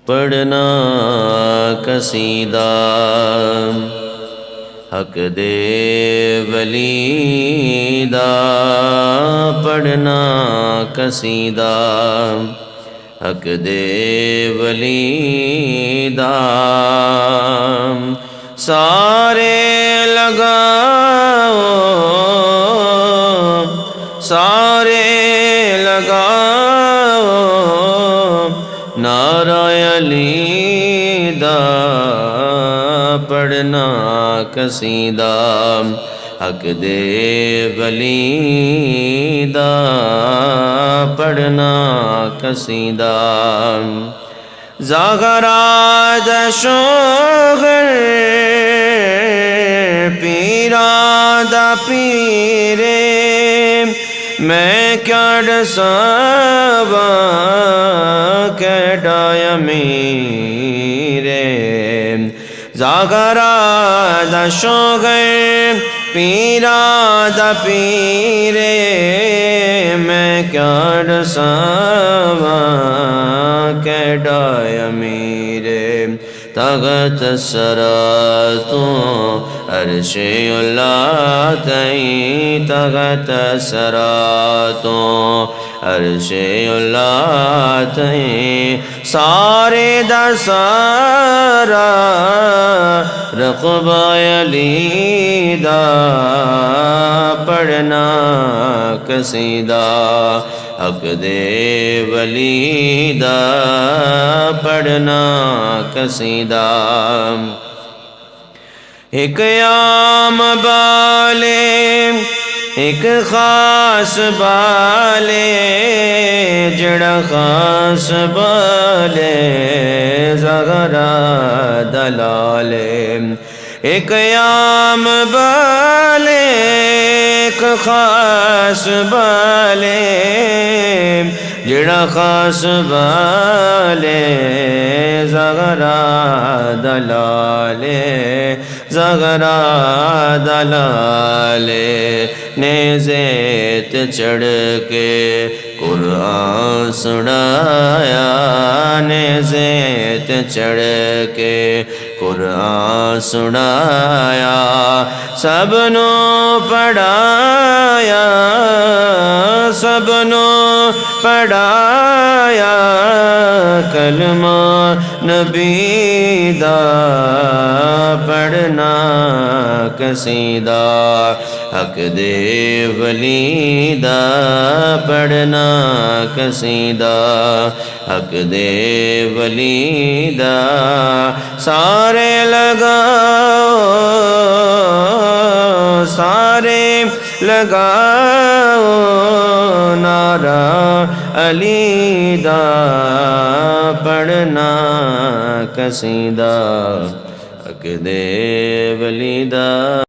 پڑھنا قصیدہ حق دے ولی دا پڑھنا قصیدہ حق دے ولی دا سارے لگاؤ نعرہ علی دا پڑھنا قصیدہ حق دے ولی دا پڑھنا قصیدہ زاغرات شوگر پیرا دا پیرے میں کیا ڈساوا کیڈا امیرے زاغرا دا شوگر پیرا دا پیرے میں کیا ڈساوا کیڈا امیرے تغت سراتوں عرش اللہ تئیں تغت سراتوں عرش اللہ تئیں سارے دا سارا رقبہ علی دا پڑھنا قصیدہ حق دے ولی دا پڑھنا قصیدہ ایک عام بالے ایک خاص بالے جڑا خاص بالے زغرا دلالے ایک عام بالے ایک خاص بالے جڑا خاص بالے زغرا دلالے زغرا دلالے نیزیت چڑھ کے قرآن سنایا نیزیت چڑھ کے قرآن سنایا سب نو پڑھایا سب نو پڑھایا کلمہ نبی دا پڑھنا قصیدہ حق دے ولی دا پڑھنا قصیدہ حق دے ولی دا سارے لگاؤ نعرہ علی دا پڑھنا قصیدہ حق دے ولی دا